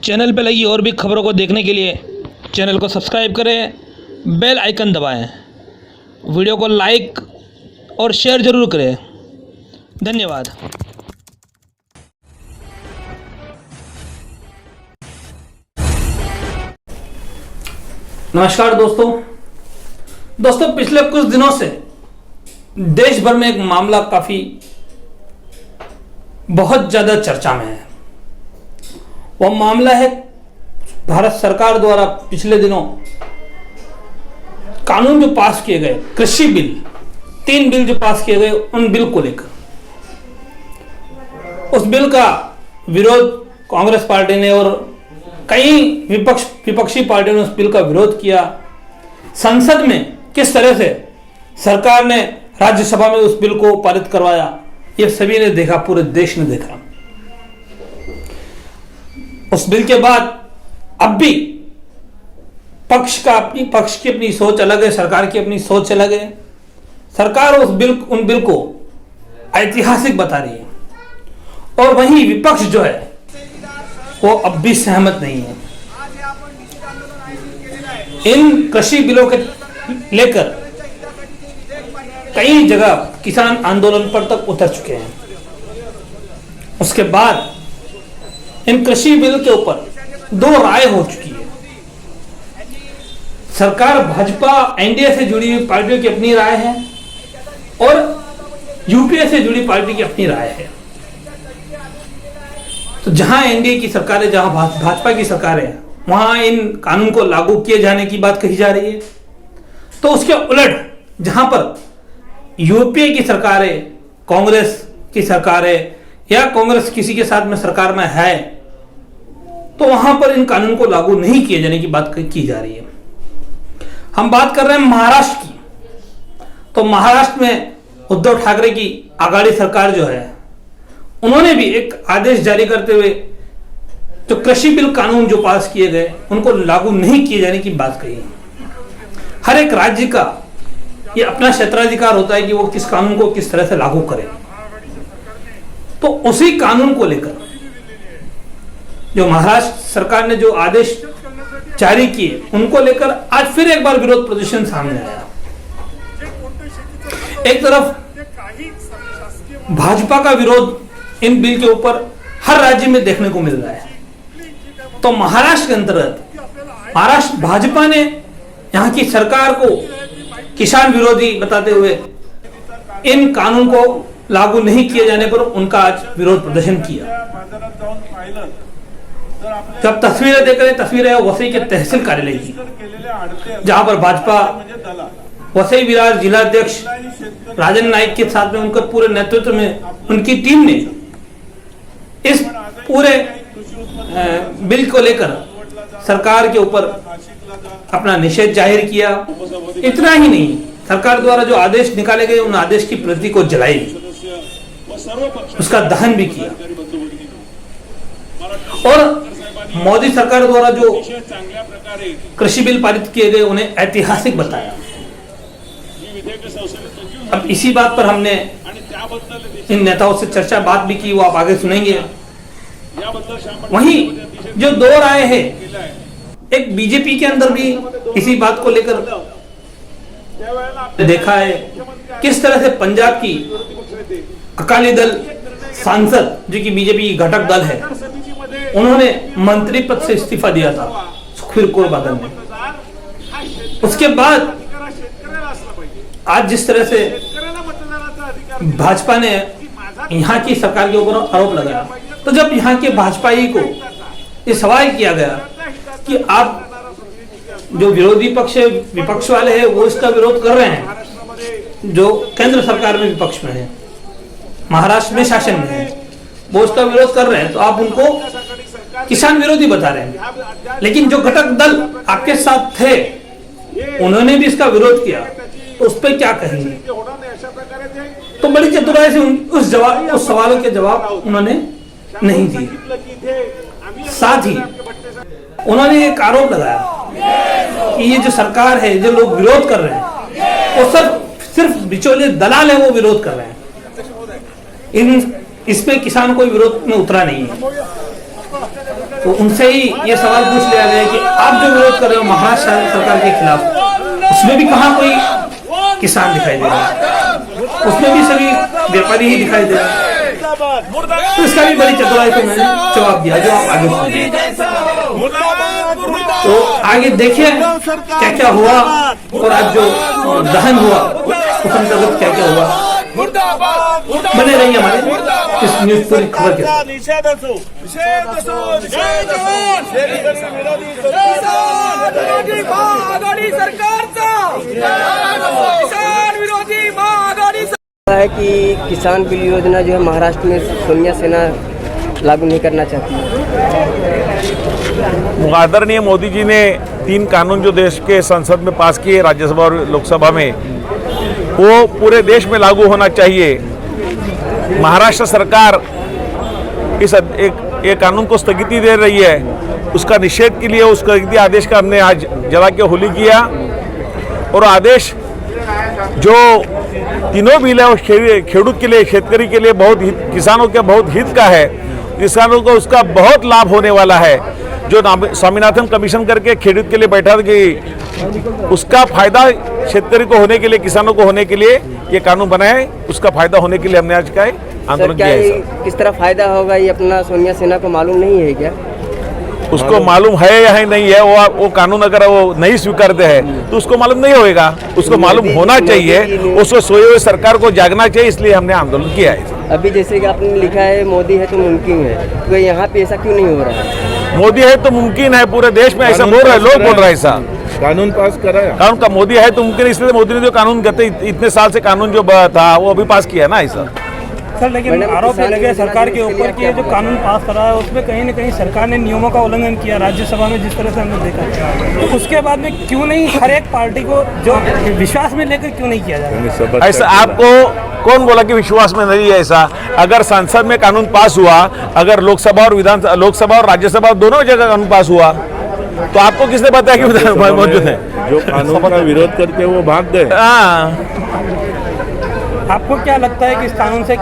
Channel पर लगी और भी खबरों को देखने के लिए चैनल को सब्सक्राइब करें, बेल आइकन दबाएं, वीडियो को लाइक और शेयर ज़रूर करें। धन्यवाद। नमस्कार दोस्तों, पिछले कुछ दिनों से देश भर में एक मामला काफी बहुत ज्यादा चर्चा में है। वह मामला है भारत सरकार द्वारा पिछले दिनों कानून जो पास किए गए, कृषि बिल, 3 बिल जो पास किए गए, उन बिल को लेकर उस बिल का विरोध कांग्रेस पार्टी ने और कई विपक्षी पार्टियों ने उस बिल का विरोध किया। संसद में किस तरह से सरकार ने राज्यसभा में उस बिल को पारित करवाया, ये सभी ने देखा, पूरे देश ने देखा। उस बिल के बाद अब भी पक्ष की अपनी सोच अलग है, सरकार की अपनी सोच अलग है। सरकार उन बिल को ऐतिहासिक बता रही है और वहीं विपक्ष जो है वो अब भी सहमत नहीं है। इन कृषि बिलों के लेकर कई जगह किसान आंदोलन पर तक उतर चुके हैं। उसके बाद इन कृषि बिल के ऊपर 2 राय हो चुकी है। सरकार भाजपा एनडीए से जुड़ी हुई पार्टियों की अपनी राय है और यूपीए से जुड़ी पार्टी की अपनी राय है। तो जहां एनडीए की सरकार है, जहां भाजपा की सरकार है, वहां इन कानून को लागू किए जाने की बात कही जा रही है। तो उसके उलट जहां पर यूपीए की सरकार है, कांग्रेस की सरकार है या कांग्रेस किसी के साथ में सरकार में है, तो वहां पर इन कानून को लागू नहीं किए जाने की बात की जा रही है। हम बात कर रहे हैं महाराष्ट्र की। तो महाराष्ट्र में उद्धव ठाकरे की आघाड़ी सरकार जो है, उन्होंने भी एक आदेश जारी करते हुए जो कृषि बिल कानून जो पास किए गए उनको लागू नहीं किए जाने की बात कही। हर एक राज्य का ये अपना क्षेत्राधिकार होता है कि वो किस कानून को किस तरह से लागू करे। तो उसी कानून को लेकर जो महाराष्ट्र सरकार ने जो आदेश जारी किए, उनको लेकर आज फिर एक बार विरोध प्रदर्शन सामने आया। एक तरफ भाजपा का विरोध इन बिल के ऊपर हर राज्य में देखने को मिल रहा है। तो महाराष्ट्र के अंतर्गत महाराष्ट्र भाजपा ने यहां की सरकार को किसान विरोधी बताते हुए इन कानून को लागू नहीं किए जाने पर उनका आज विरोध प्रदर्शन किया। जब तस्वीरें देख रहे, तस्वीरें वसई के तहसील कार्यालय की, जहां पर भाजपा वसई विरार जिलाध्यक्ष राजन नाइक के साथ में उनके पूरे नेतृत्व में उनकी टीम ने इस पूरे बिल को लेकर सरकार के ऊपर अपना निषेध जाहिर किया। इतना ही नहीं, सरकार द्वारा जो आदेश निकाले गए उन आदेश की प्रति को जलाई, उसका दहन भी किया और मोदी सरकार द्वारा जो कृषि बिल पारित किए गए उन्हें ऐतिहासिक बताया। अब इसी बात पर हमने इन नेताओं से बात भी की, वो आप आगे सुनेंगे। वहीं जो 2 राय है, एक बीजेपी के अंदर भी इसी बात को लेकर देखा है किस तरह से पंजाब की अकाली दल सांसद, जो कि बीजेपी घटक दल है, उन्होंने मंत्री पद से इस्तीफा दिया था सुखबीर कौर बादल ने। उसके बाद आज जिस तरह से भाजपा ने यहाँ की सरकार के ऊपर आरोप लगाया, तो जब यहाँ के भाजपाई को ये सवाल किया गया कि आप जो विरोधी पक्ष है, विपक्ष वाले हैं, वो इसका विरोध कर रहे हैं, जो केंद्र सरकार में विपक्ष में है, महाराष्ट्र में शासन में है, वो उसका विरोध कर रहे हैं, तो आप उनको किसान विरोधी बता रहे हैं। लेकिन जो घटक दल आपके साथ थे, उन्होंने भी इसका विरोध किया, तो उस पर क्या कहेंगे? तो बड़ी चतुराई से उस सवालों के जवाब उन्होंने नहीं दिए। साथ ही उन्होंने एक आरोप लगाया कि ये जो सरकार है, जो लोग विरोध कर रहे हैं, वो सिर्फ बिचौलिए दलाल है, वो विरोध कर रहे हैं। इसमें किसान कोई विरोध में उतरा नहीं है। तो उनसे ही ये सवाल पूछ लिया गया कि आप जो विरोध कर रहे हो महाराष्ट्र सरकार के खिलाफ, उसमें भी कहाँ कोई किसान दिखाई दे रहा है, उसमें भी सभी व्यापारी ही दिखाई दे रहे हैं। तो इसका भी बड़ी चतुराई से मैंने जवाब दिया, जो आप आगे सुनिए। तो आगे देखिए क्या क्या हुआ और आज जो दहन हुआ उस अंतर्गत क्या क्या हुआ। बने रहिए हमारे इस न्यूज पूरी खबर के साथ। है कि किसान बिल योजना जो है महाराष्ट्र में सोनिया सेना लागू नहीं करना चाहती है। आदरणीय मोदी जी ने 3 कानून जो देश के संसद में पास किए, राज्यसभा और लोकसभा में, वो पूरे देश में लागू होना चाहिए। महाराष्ट्र सरकार इस एक कानून को स्थगिति दे रही है, उसका निषेध के लिए उस स्थगिति आदेश का हमने आज जला के होली किया। और आदेश जो तीनों बिल है वो खेडूत के लिए, शेतकरी के लिए बहुत हित, किसानों के बहुत हित का है। किसानों को उसका बहुत लाभ होने वाला है। जो स्वामीनाथन कमीशन करके खेडूत के लिए बैठा कि उसका फायदा शेतकरी को होने के लिए, किसानों को होने के लिए ये कानून बना है, उसका फायदा होने के लिए हमने आज का आंदोलन किया है। किस तरह फायदा होगा ये अपना सोनिया सेना को मालूम नहीं है क्या? उसको मालूम है या नहीं है, वो कानून अगर वो नहीं स्वीकारते हैं तो उसको मालूम नहीं होएगा, उसको मालूम होना चाहिए। उसको सोए हुए सरकार को जागना चाहिए, इसलिए हमने आंदोलन किया है। अभी जैसे कि आपने लिखा है मोदी है तो मुमकिन है, तो यहाँ पे ऐसा क्यों नहीं हो रहा है? मोदी है तो मुमकिन है, पूरे देश में ऐसा बोल रहे हैं, लोग बोल रहे हैं ऐसा। कानून पास करा है, कानून का मोदी है तो मुमकिन, इसलिए मोदी ने जो कानून कहते इतने साल से कानून जो था वो अभी पास किया ना ऐसा। सर लेकिन आरोप ये लगे सरकार के ऊपर कि ये जो कानून पास करा है उसमें कहीं न कहीं सरकार ने नियमों का उल्लंघन किया, राज्यसभा में जिस तरह से हमने देखा, तो उसके बाद में क्यों नहीं हर एक पार्टी को जो विश्वास में लेकर क्यों नहीं किया जा रहा? ऐसा आपको कौन बोला कि विश्वास में नहीं है? ऐसा अगर संसद में कानून पास हुआ, अगर लोकसभा और राज्यसभा दोनों जगह कानून पास हुआ, तो आपको किसने बताया कि मौजूद है? जो कानून का विरोध करके वो भाग गए। आपको क्या लगता है कि इस कानून से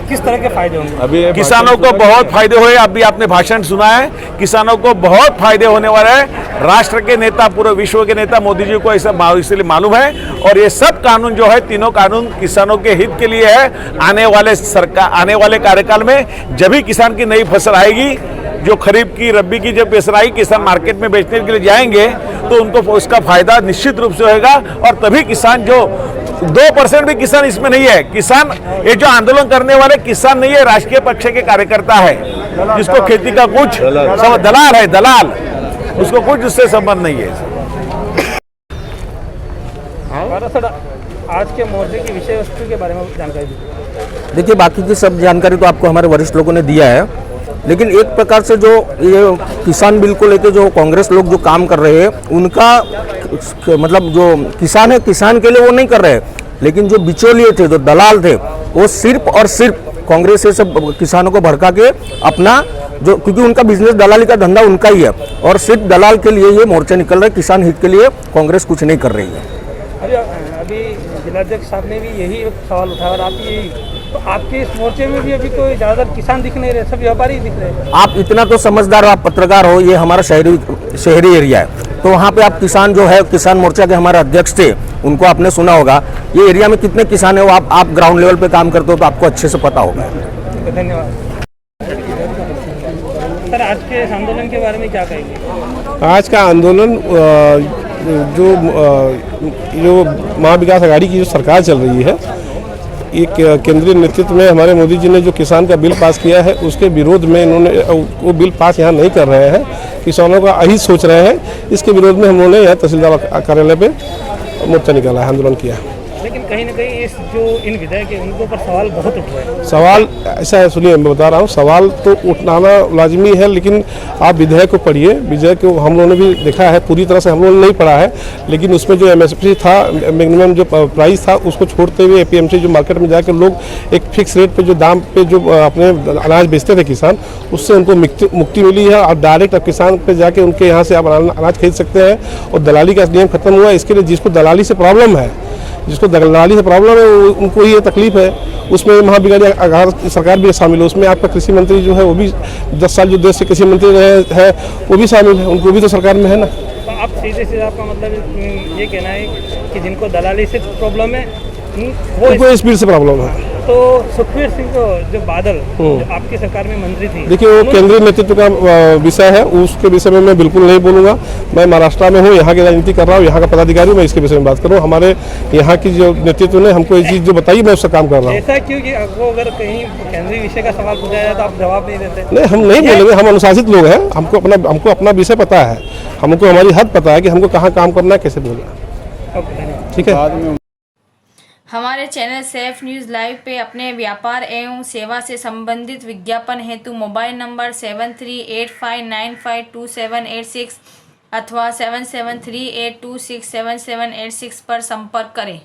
किस तरह के फायदे होंगे? अभी किसानों को बहुत फायदे हुए, अभी आपने भाषण सुना है, किसानों को बहुत फायदे होने वाले हैं। राष्ट्र के नेता, पूरे विश्व के नेता मोदी जी को ऐसा इसलिए मालूम है। और ये सब कानून जो है, तीनों कानून किसानों के हित के लिए है। आने वाले कार्यकाल में जब भी किसान की नई फसल आएगी, जो खरीफ की, रबी की जब फसल आएगी, किसान मार्केट में बेचने के लिए जाएंगे तो उनको उसका फायदा निश्चित रूप से होगा। और तभी किसान, जो 2% भी किसान इसमें नहीं है, किसान ये जो आंदोलन करने वाले किसान नहीं है, राजकीय पक्ष के कार्यकर्ता है, जिसको खेती का कुछ दलाल है, दलाल, उसको कुछ उससे संबंध नहीं है। सर आज के मोर्चे की विषय वस्तु के बारे में जानकारी दीजिए। देखिए, बाकी की सब जानकारी तो आपको हमारे वरिष्ठ लोगों ने दिया है, लेकिन एक प्रकार से जो ये किसान बिल को लेकर जो कांग्रेस लोग जो काम कर रहे हैं, उनका मतलब जो किसान है, किसान के लिए वो नहीं कर रहे हैं, लेकिन जो बिचौलिए थे, जो दलाल थे, वो सिर्फ और सिर्फ कांग्रेस से सब किसानों को भड़का के अपना जो, क्योंकि उनका बिजनेस दलाली का धंधा उनका ही है, और सिर्फ दलाल के लिए ये मोर्चा निकल रहा है। किसान हित के लिए कांग्रेस कुछ नहीं कर रही है। अभी जिलाध्यक्ष साहब ने भी यही सवाल उठाया, और तो आपके इस मोर्चे में भी अभी कोई ज़्यादातर किसान दिख नहीं रहे, सब व्यापारी दिख रहे हैं। आप इतना तो समझदार हो, आप पत्रकार हो, ये हमारा शहरी एरिया है, तो वहाँ पे आप किसान जो है, किसान मोर्चा के हमारे अध्यक्ष थे, उनको आपने सुना होगा। ये एरिया में कितने किसान है, वो आप ग्राउंड लेवल पे काम करते हो तो आपको अच्छे से पता होगा। धन्यवाद सर। आज के इस आंदोलन के बारे में क्या कहेंगे? आज का आंदोलन जो महाविकास आघाड़ी की जो सरकार चल रही है, एक केंद्रीय नेतृत्व में हमारे मोदी जी ने जो किसान का बिल पास किया है, उसके विरोध में इन्होंने वो बिल पास यहाँ नहीं कर रहे हैं, किसानों का अहित सोच रहे हैं। इसके विरोध में हम लोगों ने यहाँ तहसीलदार कार्यालय पे मोर्चा निकाला है, आंदोलन किया। लेकिन कहीं ना कहीं इस जो इन विधेयक है उनके ऊपर सवाल बहुत उठ रहे हैं। सवाल ऐसा है, सुनिए मैं बता रहा हूँ, सवाल तो उठाना लाजमी है, लेकिन आप विधेयक को पढ़िए। विधेयक को हम लोगों ने भी देखा है, पूरी तरह से हम लोगों ने नहीं पढ़ा है, लेकिन उसमें जो MSP था, मिनिमम जो प्राइस था, उसको छोड़ते हुए APMC जो मार्केट में जाकर लोग एक फिक्स रेट पे जो दाम पे जो अपने अनाज बेचते थे किसान, उससे उनको मुक्ति मिली है। और डायरेक्ट अब किसान पे जाके उनके यहाँ से आप अनाज खरीद सकते हैं, और दलाली का नियम खत्म हुआ है। इसके लिए जिसको दलाली से प्रॉब्लम है, जिसको दलाली से प्रॉब्लम है उनको ये तकलीफ है, उसमें महाबिगाड़ी अगर सरकार भी शामिल है, उसमें आपका कृषि मंत्री जो है वो भी 10 साल जो देश के कृषि मंत्री रहे है वो भी शामिल है, उनको भी तो सरकार में है ना। तो आप सीधे आपका मतलब ये कहना है कि जिनको दलाली से प्रॉब्लम है वो उनको स्पीड से प्रॉब्लम है। तो सुखबीर सिंह को जो बादल जो आपकी सरकार में मंत्री थी, देखिए वो केंद्रीय नेतृत्व का विषय है, उसके विषय में मैं बिल्कुल नहीं बोलूँगा। मैं महाराष्ट्र में हूँ, यहाँ की राजनीति कर रहा हूँ, यहाँ का पदाधिकारी हूँ, मैं इसके विषय में बात कर रहा हूँ। हमारे यहाँ की जो नेतृत्व ने हमको ये चीज़ जो बताई मैं उसका काम कर रहा हूँ। ऐसा क्यों कि आपको अगर कहीं केंद्रीय विषय का सवाल पूछा जाए तो आप जवाब नहीं देते? नहीं, हम नहीं बोलेंगे, हम अनुशासित लोग हैं, हमको अपना विषय पता है, हमको हमारी हद पता है कि हमको कहाँ काम करना है, कैसे बोलना है। ठीक है। हमारे चैनल सेफ न्यूज़ लाइव पे अपने व्यापार एवं सेवा से संबंधित विज्ञापन हेतु मोबाइल नंबर 7385952786 अथवा 7738267786 पर संपर्क करें।